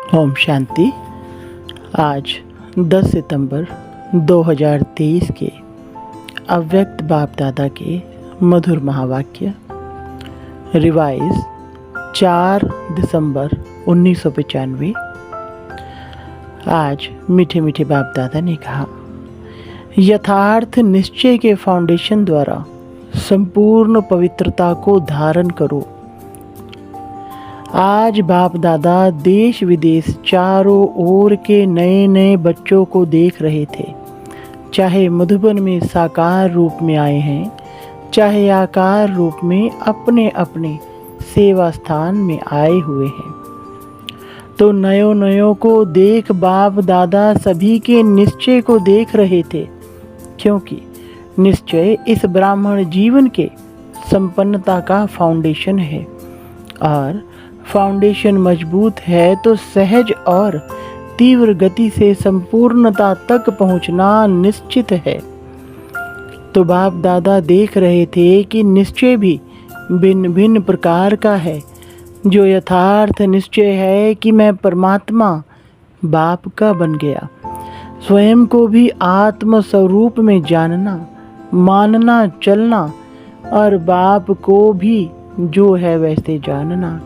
ओम शांति। आज 10 सितंबर 2023 के अव्यक्त बाप दादा के मधुर महावाक्य रिवाइज 4 दिसंबर 1995। आज मीठे मीठे बाप दादा ने कहा, यथार्थ निश्चय के फाउंडेशन द्वारा संपूर्ण पवित्रता को धारण करो। आज बाप दादा देश विदेश चारों ओर के नए नए बच्चों को देख रहे थे, चाहे मधुबन में साकार रूप में आए हैं, चाहे आकार रूप में अपने अपने सेवा स्थान में आए हुए हैं। तो नयो नयो को देख बाप दादा सभी के निश्चय को देख रहे थे, क्योंकि निश्चय इस ब्राह्मण जीवन के संपन्नता का फाउंडेशन है, और फाउंडेशन मजबूत है तो सहज और तीव्र गति से संपूर्णता तक पहुंचना निश्चित है। तो बाप दादा देख रहे थे कि निश्चय भी भिन्न भिन्न प्रकार का है। जो यथार्थ निश्चय है कि मैं परमात्मा बाप का बन गया, स्वयं को भी आत्म स्वरूप में जानना, मानना, चलना, और बाप को भी जो है वैसे जानना,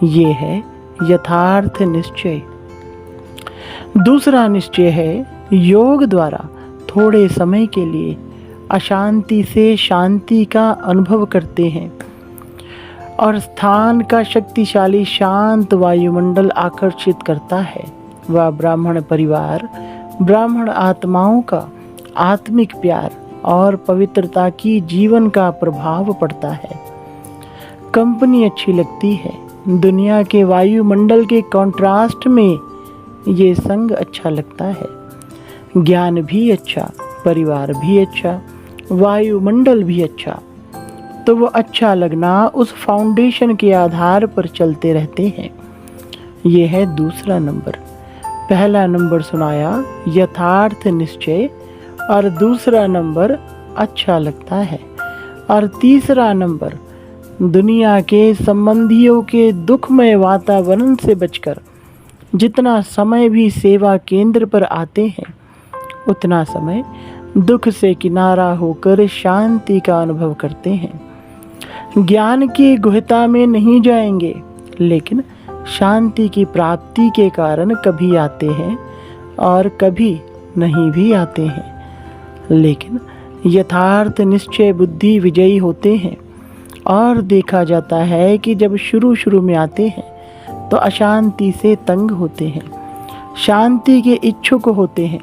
ये है यथार्थ निश्चय। दूसरा निश्चय है योग द्वारा थोड़े समय के लिए अशांति से शांति का अनुभव करते हैं, और स्थान का शक्तिशाली शांत वायुमंडल आकर्षित करता है। वह ब्राह्मण परिवार, ब्राह्मण आत्माओं का आत्मिक प्यार और पवित्रता की जीवन का प्रभाव पड़ता है। कंपनी अच्छी लगती है, दुनिया के वायुमंडल के कंट्रास्ट में ये संग अच्छा लगता है। ज्ञान भी अच्छा, परिवार भी अच्छा, वायुमंडल भी अच्छा। तो वो अच्छा लगना उस फाउंडेशन के आधार पर चलते रहते हैं। ये है दूसरा नंबर। पहला नंबर सुनाया यथार्थ निश्चय, और दूसरा नंबर अच्छा लगता है, और तीसरा नंबर दुनिया के संबंधियों के दुखमय वातावरण से बचकर जितना समय भी सेवा केंद्र पर आते हैं, उतना समय दुख से किनारा होकर शांति का अनुभव करते हैं। ज्ञान की गुहता में नहीं जाएंगे, लेकिन शांति की प्राप्ति के कारण कभी आते हैं और कभी नहीं भी आते हैं। लेकिन यथार्थ निश्चय बुद्धि विजयी होते हैं, और देखा जाता है कि जब शुरू में आते हैं तो अशांति से तंग होते हैं, शांति के इच्छुक होते हैं।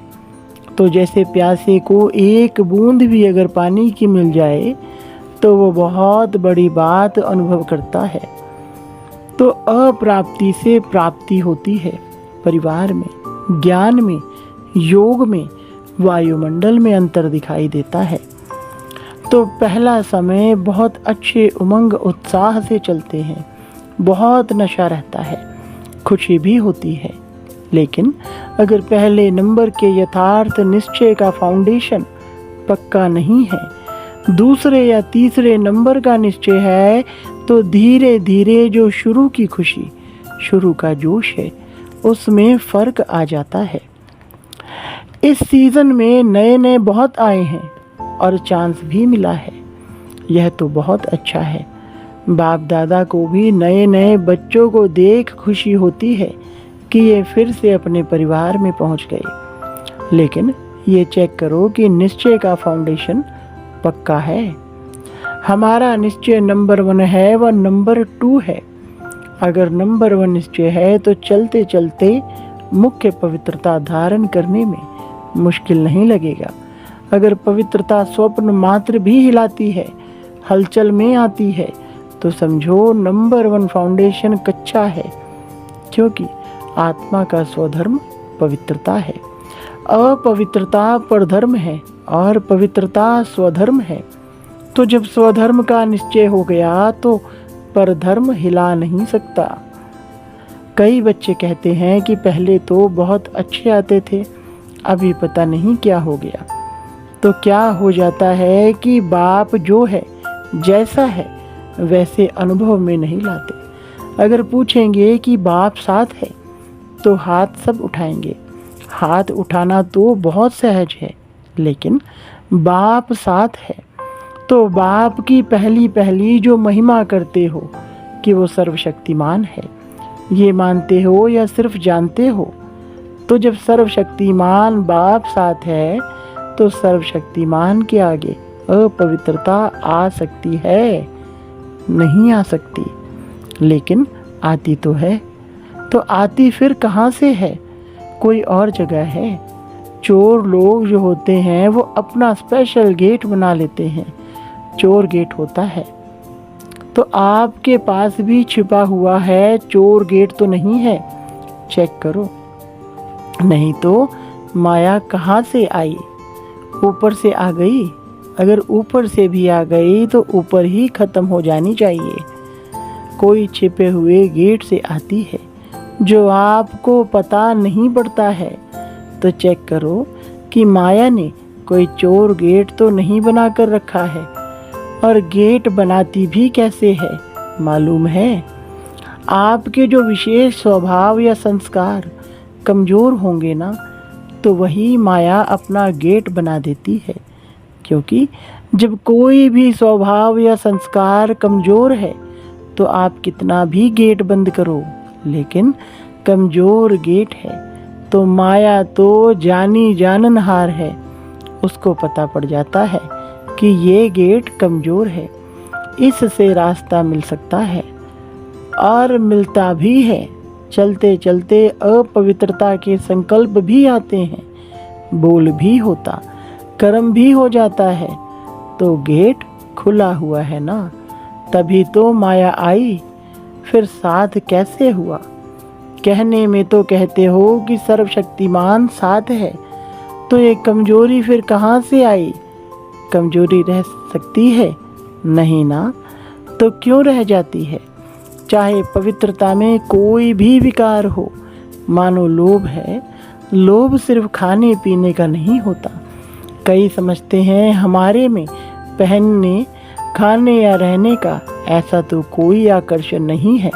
तो जैसे प्यासे को एक बूंद भी अगर पानी की मिल जाए तो वो बहुत बड़ी बात अनुभव करता है। तो अप्राप्ति से प्राप्ति होती है। परिवार में, ज्ञान में, योग में, वायुमंडल में अंतर दिखाई देता है। तो पहला समय बहुत अच्छे उमंग उत्साह से चलते हैं, बहुत नशा रहता है, खुशी भी होती है। लेकिन अगर पहले नंबर के यथार्थ निश्चय का फाउंडेशन पक्का नहीं है, दूसरे या तीसरे नंबर का निश्चय है, तो धीरे धीरे जो शुरू की खुशी, शुरू का जोश है, उसमें फर्क आ जाता है। इस सीजन में नए नए बहुत आए हैं और चांस भी मिला है। यह तो बहुत अच्छा है। बाप दादा को भी नए नए बच्चों को देख खुशी होती है कि ये फिर से अपने परिवार में पहुंच गए। लेकिन ये चेक करो कि निश्चय का फाउंडेशन पक्का है। हमारा निश्चय नंबर 1 है, वह नंबर 2 है। अगर नंबर 1 निश्चय है तो चलते चलते मुख्य पवित्रता धारण करने में मुश्किल नहीं लगेगा। अगर पवित्रता स्वप्न मात्र भी हिलाती है, हलचल में आती है, तो समझो नंबर 1 फाउंडेशन कच्चा है, क्योंकि आत्मा का स्वधर्म पवित्रता है। अपवित्रता परधर्म है और पवित्रता स्वधर्म है। तो जब स्वधर्म का निश्चय हो गया तो परधर्म हिला नहीं सकता। कई बच्चे कहते हैं कि पहले तो बहुत अच्छे आते थे, अभी पता नहीं क्या हो गया। तो क्या हो जाता है कि बाप जो है, जैसा है, वैसे अनुभव में नहीं लाते। अगर पूछेंगे कि बाप साथ है तो हाथ सब उठाएंगे। हाथ उठाना तो बहुत सहज है, लेकिन बाप साथ है तो बाप की पहली पहली जो महिमा करते हो कि वो सर्वशक्तिमान है, ये मानते हो या सिर्फ जानते हो? तो जब सर्वशक्तिमान बाप साथ है तो सर्वशक्तिमान के आगे अपवित्रता आ सकती है? नहीं आ सकती। लेकिन आती तो है। तो आती फिर कहाँ से है? कोई और जगह है। चोर लोग जो होते हैं वो अपना स्पेशल गेट बना लेते हैं, चोर गेट होता है। तो आपके पास भी छिपा हुआ है चोर गेट तो नहीं है? चेक करो। नहीं तो माया कहाँ से आई? ऊपर से आ गई? अगर ऊपर से भी आ गई तो ऊपर ही खत्म हो जानी चाहिए। कोई छिपे हुए गेट से आती है जो आपको पता नहीं पड़ता है। तो चेक करो कि माया ने कोई चोर गेट तो नहीं बना कर रखा है। और गेट बनाती भी कैसे है मालूम है? आपके जो विशेष स्वभाव या संस्कार कमज़ोर होंगे ना, तो वही माया अपना गेट बना देती है। क्योंकि जब कोई भी स्वभाव या संस्कार कमज़ोर है तो आप कितना भी गेट बंद करो, लेकिन कमज़ोर गेट है तो माया तो जानी जाननहार है। उसको पता पड़ जाता है कि ये गेट कमज़ोर है, इससे रास्ता मिल सकता है और मिलता भी है। चलते चलते अपवित्रता के संकल्प भी आते हैं, बोल भी होता, कर्म भी हो जाता है। तो गेट खुला हुआ है ना, तभी तो माया आई। फिर साथ कैसे हुआ? कहने में तो कहते हो कि सर्वशक्तिमान साथ है, तो ये कमजोरी फिर कहाँ से आई? कमजोरी रह सकती है? नहीं ना। तो क्यों रह जाती है? चाहे पवित्रता में कोई भी विकार हो, मानो लोभ है। लोभ सिर्फ खाने पीने का नहीं होता। कई समझते हैं हमारे में पहनने, खाने या रहने का ऐसा तो कोई आकर्षण नहीं है।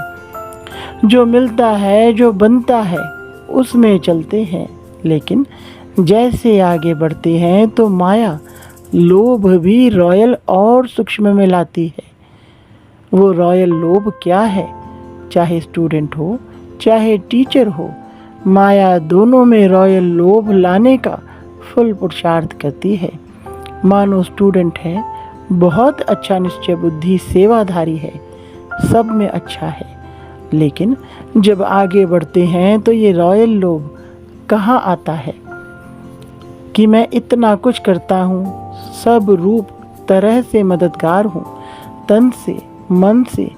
जो मिलता है, जो बनता है, उसमें चलते हैं। लेकिन जैसे आगे बढ़ते हैं तो माया लोभ भी रॉयल और सूक्ष्म में लाती है। वो रॉयल लोभ क्या है? चाहे स्टूडेंट हो, चाहे टीचर हो, माया दोनों में रॉयल लोभ लाने का फुल पुरुषार्थ करती है। मानो स्टूडेंट है, बहुत अच्छा निश्चय बुद्धि सेवाधारी है, सब में अच्छा है। लेकिन जब आगे बढ़ते हैं तो ये रॉयल लोभ कहाँ आता है कि मैं इतना कुछ करता हूँ, सब रूप तरह से मददगार हूँ, तन से, मन से,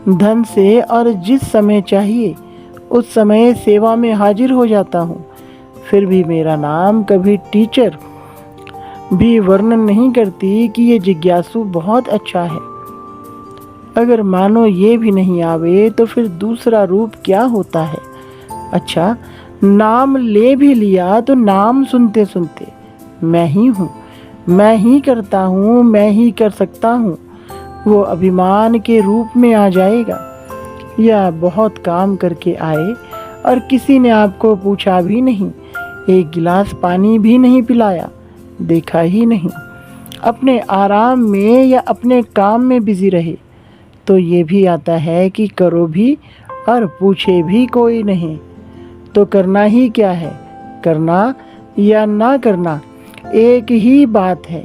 धन से, और जिस समय चाहिए उस समय सेवा में हाजिर हो जाता हूँ। फिर भी मेरा नाम कभी टीचर भी वर्णन नहीं करती कि ये जिज्ञासु बहुत अच्छा है। अगर मानो ये भी नहीं आवे तो फिर दूसरा रूप क्या होता है? अच्छा, नाम ले भी लिया तो नाम सुनते सुनते मैं ही हूँ, मैं ही करता हूँ, मैं ही कर सकता हूँ, वो अभिमान के रूप में आ जाएगा। या बहुत काम करके आए और किसी ने आपको पूछा भी नहीं, एक गिलास पानी भी नहीं पिलाया, देखा ही नहीं, अपने आराम में या अपने काम में बिजी रहे, तो ये भी आता है कि करो भी और पूछे भी कोई नहीं। तो करना ही क्या है? करना या ना करना एक ही बात है।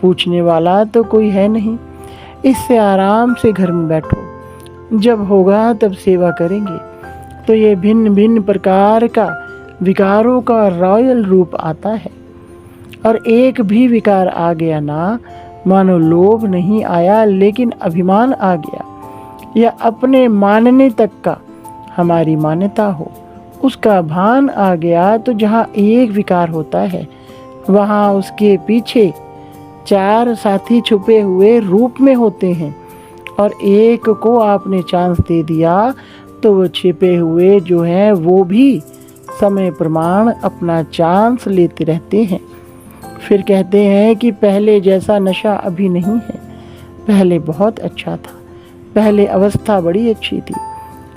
पूछने वाला तो कोई है नहीं। इससे आराम से घर में बैठो, जब होगा तब सेवा करेंगे। तो ये भिन्न भिन्न प्रकार का विकारों का रॉयल रूप आता है। और एक भी विकार आ गया ना, मानो लोभ नहीं आया लेकिन अभिमान आ गया, या अपने मानने तक का हमारी मान्यता हो, उसका भान आ गया। तो जहाँ एक विकार होता है वहाँ उसके पीछे चार साथी छुपे हुए रूप में होते हैं, और एक को आपने चांस दे दिया तो वो छिपे हुए जो हैं वो भी समय प्रमाण अपना चांस लेते रहते हैं। फिर कहते हैं कि पहले जैसा नशा अभी नहीं है, पहले बहुत अच्छा था, पहले अवस्था बड़ी अच्छी थी,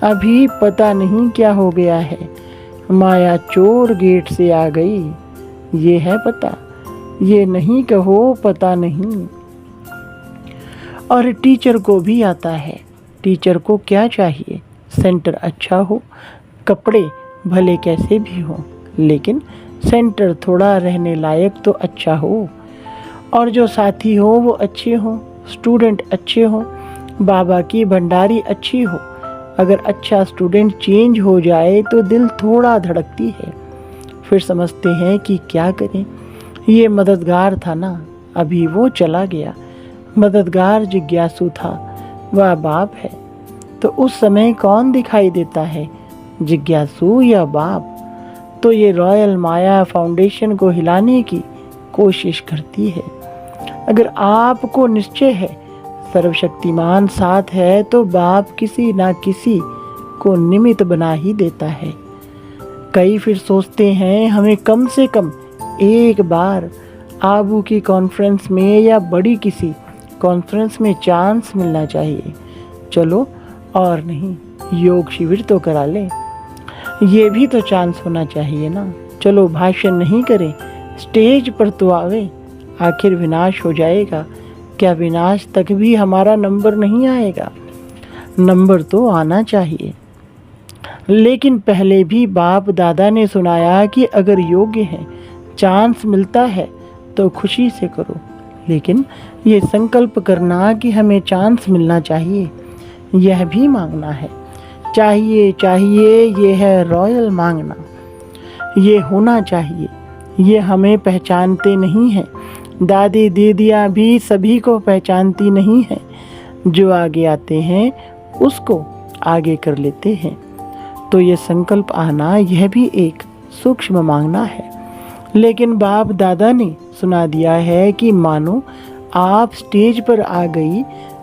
अभी पता नहीं क्या हो गया है। माया चोर गेट से आ गई, ये है पता, ये नहीं कहो पता नहीं। और टीचर को भी आता है। टीचर को क्या चाहिए? सेंटर अच्छा हो, कपड़े भले कैसे भी हो, लेकिन सेंटर थोड़ा रहने लायक तो अच्छा हो, और जो साथी हो वो अच्छे हो, स्टूडेंट अच्छे हो, बाबा की भंडारी अच्छी हो। अगर अच्छा स्टूडेंट चेंज हो जाए तो दिल थोड़ा धड़कती है। फिर समझते हैं कि क्या करें, ये मददगार था ना, अभी वो चला गया। मददगार जिज्ञासु था, वह बाप है। तो उस समय कौन दिखाई देता है, जिज्ञासु या बाप? तो ये रॉयल माया फाउंडेशन को हिलाने की कोशिश करती है। अगर आपको निश्चय है सर्वशक्तिमान साथ है, तो बाप किसी ना किसी को निमित्त बना ही देता है। कई फिर सोचते हैं हमें कम से कम एक बार आबू की कॉन्फ्रेंस में या बड़ी किसी कॉन्फ्रेंस में चांस मिलना चाहिए। चलो और नहीं, योग शिविर तो करा लें, ये भी तो चांस होना चाहिए ना। चलो भाषण नहीं करें, स्टेज पर तो आवे। आखिर विनाश हो जाएगा, क्या विनाश तक भी हमारा नंबर नहीं आएगा? नंबर तो आना चाहिए। लेकिन पहले भी बाप दादा ने सुनाया कि अगर योग्य है, चांस मिलता है तो खुशी से करो, लेकिन ये संकल्प करना कि हमें चांस मिलना चाहिए, यह भी मांगना है। चाहिए चाहिए, ये है रॉयल मांगना। ये होना चाहिए, ये हमें पहचानते नहीं हैं। दादी दीदियाँ भी सभी को पहचानती नहीं हैं। जो आगे आते हैं उसको आगे कर लेते हैं। तो ये संकल्प आना, यह भी एक सूक्ष्म मांगना है। लेकिन बाप दादा ने सुना दिया है कि मानो आप स्टेज पर आ गई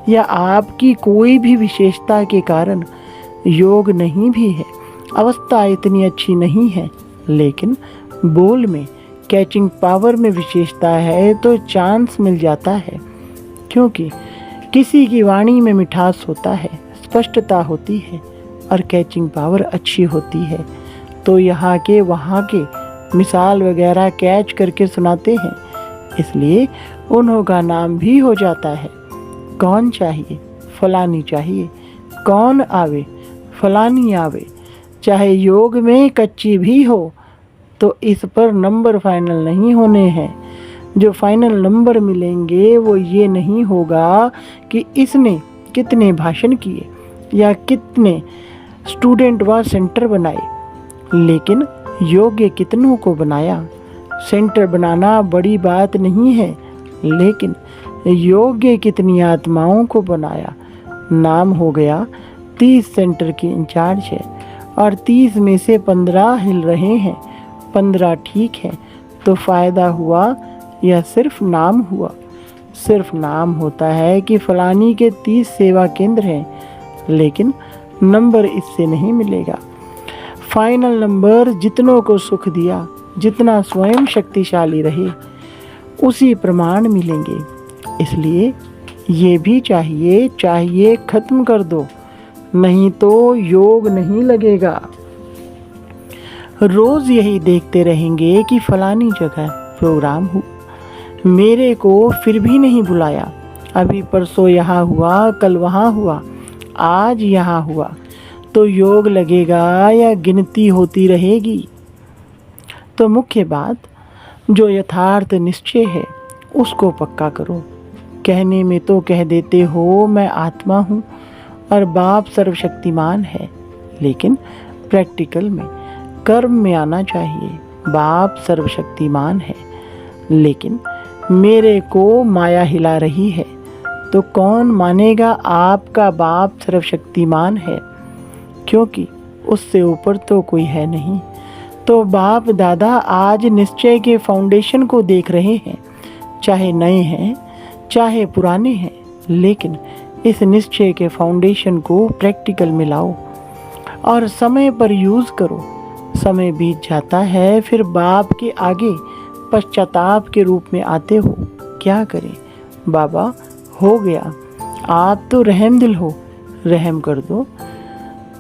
या आपकी कोई भी विशेषता के कारण योग नहीं भी है, अवस्था इतनी अच्छी नहीं है, लेकिन बोल में कैचिंग पावर में विशेषता है, तो चांस मिल जाता है। क्योंकि किसी की वाणी में मिठास होता है, स्पष्टता होती है और कैचिंग पावर अच्छी होती है, तो यहाँ के वहाँ के मिसाल वगैरह कैच करके सुनाते हैं, इसलिए उन्हों का नाम भी हो जाता है। कौन चाहिए? फलानी चाहिए। कौन आवे? फलानी आवे। चाहे योग में कच्ची भी हो, तो इस पर नंबर फाइनल नहीं होने हैं। जो फाइनल नंबर मिलेंगे वो ये नहीं होगा कि इसने कितने भाषण किए या कितने स्टूडेंट व सेंटर बनाए, लेकिन योग्य कितनों को बनाया। सेंटर बनाना बड़ी बात नहीं है, लेकिन योग्य कितनी आत्माओं को बनाया। नाम हो गया 30 सेंटर के इंचार्ज है और 30 में से 15 हिल रहे हैं। 15 ठीक है, तो फ़ायदा हुआ या सिर्फ नाम हुआ? सिर्फ नाम होता है कि फलानी के 30 सेवा केंद्र हैं, लेकिन नंबर इससे नहीं मिलेगा। फाइनल नंबर जितनों को सुख दिया, जितना स्वयं शक्तिशाली रहे, उसी प्रमाण मिलेंगे। इसलिए ये भी चाहिए खत्म कर दो, नहीं तो योग नहीं लगेगा। रोज यही देखते रहेंगे कि फलानी जगह प्रोग्राम हुआ, मेरे को फिर भी नहीं बुलाया। अभी परसों यहाँ हुआ, कल वहाँ हुआ, आज यहाँ हुआ, तो योग लगेगा या गिनती होती रहेगी? तो मुख्य बात, जो यथार्थ निश्चय है उसको पक्का करो। कहने में तो कह देते हो मैं आत्मा हूँ और बाप सर्वशक्तिमान है, लेकिन प्रैक्टिकल में, कर्म में आना चाहिए। बाप सर्वशक्तिमान है, लेकिन मेरे को माया हिला रही है, तो कौन मानेगा आपका बाप सर्वशक्तिमान है? क्योंकि उससे ऊपर तो कोई है नहीं। तो बाप दादा आज निश्चय के फाउंडेशन को देख रहे हैं, चाहे नए हैं चाहे पुराने हैं, लेकिन इस निश्चय के फाउंडेशन को प्रैक्टिकल में लाओ और समय पर यूज़ करो। समय बीत जाता है, फिर बाप के आगे पश्चाताप के रूप में आते हो। क्या करें बाबा, हो गया, आप तो रहम दिल हो, रहम कर दो।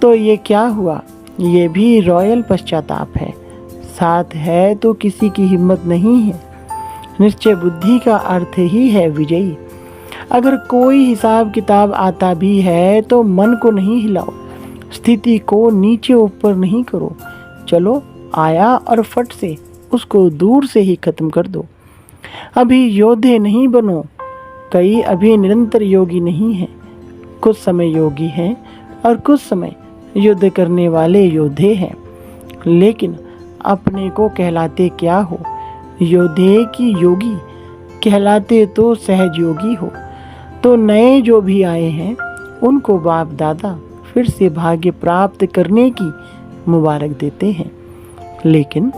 तो ये क्या हुआ? ये भी रॉयल पश्चाताप है। साथ है तो किसी की हिम्मत नहीं है। निश्चय बुद्धि का अर्थ ही है विजयी। अगर कोई हिसाब किताब आता भी है तो मन को नहीं हिलाओ, स्थिति को नीचे ऊपर नहीं करो। चलो आया और फट से उसको दूर से ही खत्म कर दो। अभी योद्धे नहीं बनो, कई अभी निरंतर योगी नहीं हैं। कुछ समय योगी हैं और कुछ समय युद्ध करने वाले योद्धे हैं। लेकिन अपने को कहलाते क्या हो? योद्धे की योगी कहलाते तो सहज योगी हो। तो नए जो भी आए हैं उनको बाप दादा फिर से भाग्य प्राप्त करने की मुबारक देते हैं। लेकिन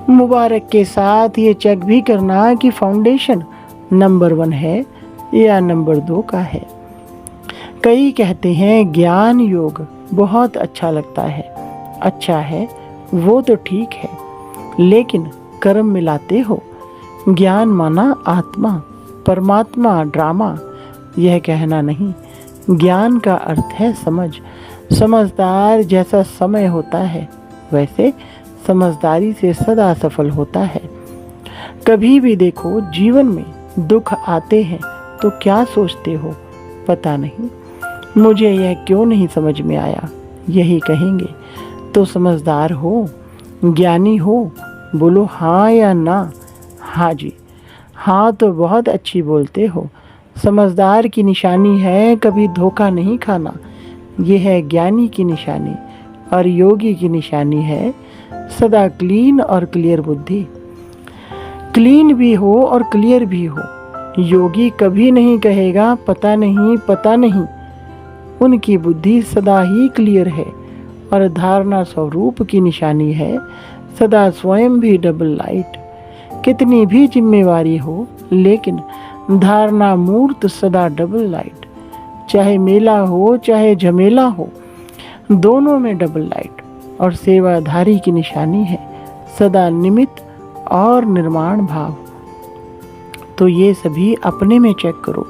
मुबारक के साथ ये चेक भी करना कि फाउंडेशन नंबर 1 है या नंबर 2 का है। कई कहते हैं ज्ञान योग बहुत अच्छा लगता है। अच्छा है, वो तो ठीक है, लेकिन कर्म मिलाते हो। ज्ञान माना आत्मा, परमात्मा, ड्रामा, यह कहना नहीं। ज्ञान का अर्थ है समझ। समझदार जैसा समय होता है वैसे समझदारी से सदा सफल होता है। कभी भी देखो जीवन में दुख आते हैं तो क्या सोचते हो? पता नहीं, मुझे यह क्यों नहीं समझ में आया, यही कहेंगे। तो समझदार हो, ज्ञानी हो, बोलो हाँ या ना। हाँ जी, हाँ तो बहुत अच्छी बोलते हो। समझदार की निशानी है कभी धोखा नहीं खाना, यह है ज्ञानी की निशानी। और योगी की निशानी है सदा क्लीन और क्लियर बुद्धि। क्लीन भी हो और क्लियर भी हो। योगी कभी नहीं कहेगा पता नहीं पता नहीं। उनकी बुद्धि सदा ही क्लियर है और धारणा स्वरूप की निशानी है सदा स्वयं भी डबल लाइट। कितनी भी जिम्मेवारी हो लेकिन धारणा मूर्त सदा डबल लाइट। चाहे मेला हो चाहे झमेला हो, दोनों में डबल लाइट। और सेवाधारी की निशानी है सदा निमित्त और निर्माण भाव। तो ये सभी अपने में चेक करो।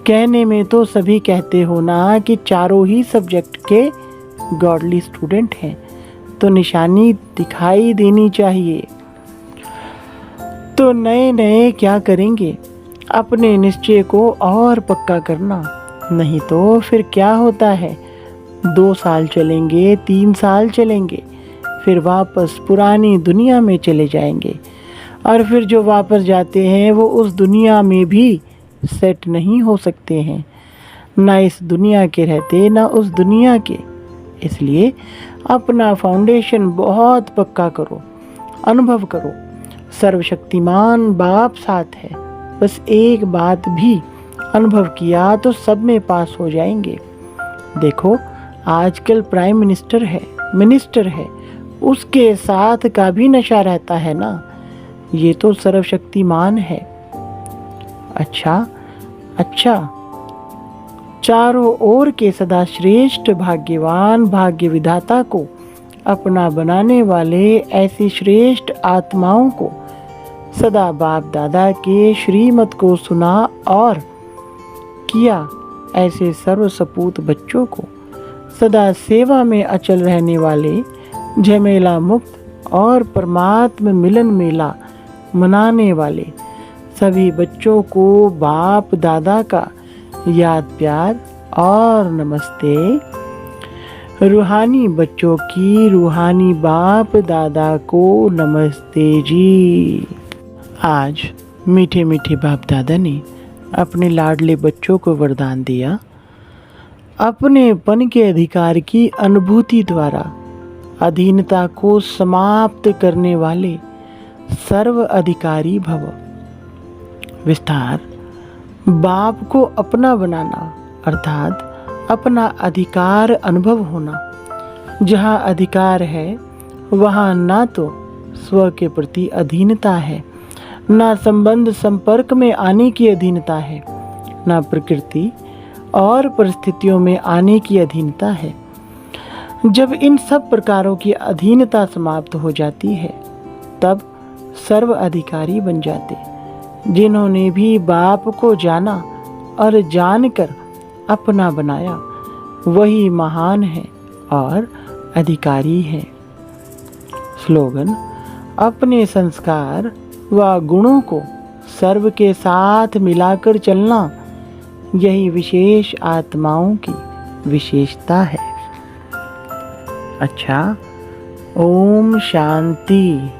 कहने में तो सभी कहते हो ना कि चारों ही सब्जेक्ट के गॉडली स्टूडेंट हैं, तो निशानी दिखाई देनी चाहिए। तो नए नए क्या करेंगे? अपने निश्चय को और पक्का करना। नहीं तो फिर क्या होता है, 2 साल चलेंगे, 3 साल चलेंगे, फिर वापस पुरानी दुनिया में चले जाएंगे। और फिर जो वापस जाते हैं वो उस दुनिया में भी सेट नहीं हो सकते हैं, ना इस दुनिया के रहते ना उस दुनिया के। इसलिए अपना फाउंडेशन बहुत पक्का करो, अनुभव करो। सर्वशक्तिमान बाप साथ है। बस एक बात भी अनुभव किया तो सब में पास हो जाएंगे। देखो आजकल प्राइम मिनिस्टर है, मिनिस्टर है, उसके साथ का भी नशा रहता है ना। ये तो सर्वशक्तिमान है। अच्छा, चारों ओर के सदा श्रेष्ठ भाग्यवान भाग्य विधाता को अपना बनाने वाले ऐसी श्रेष्ठ आत्माओं को सदा बाप दादा के श्रीमत को सुना और किया। ऐसे सर्व सपूत बच्चों को सदा सेवा में अचल रहने वाले झमेला मुक्त और परमात्म मिलन मेला मनाने वाले सभी बच्चों को बाप दादा का याद प्यार और नमस्ते। रूहानी बच्चों की रूहानी बाप दादा को नमस्ते जी। आज मीठे मीठे बाप दादा ने अपने लाडले बच्चों को वरदान दिया, अपनेपन के अधिकार की अनुभूति द्वारा अधीनता को समाप्त करने वाले सर्व अधिकारी भव। विस्तार, बाप को अपना बनाना अर्थात अपना अधिकार अनुभव होना। जहाँ अधिकार है वहाँ ना तो स्व के प्रति अधीनता है, ना संबंध संपर्क में आने की अधीनता है, ना प्रकृति और परिस्थितियों में आने की अधीनता है। जब इन सब प्रकारों की अधीनता समाप्त हो जाती है तब सर्व अधिकारी बन जाते। जिन्होंने भी बाप को जाना और जानकर अपना बनाया वही महान है और अधिकारी हैं। स्लोगन: अपने संस्कार व गुणों को सर्व के साथ मिलाकर चलना, यही विशेष आत्माओं की विशेषता है। अच्छा, ओम शांति।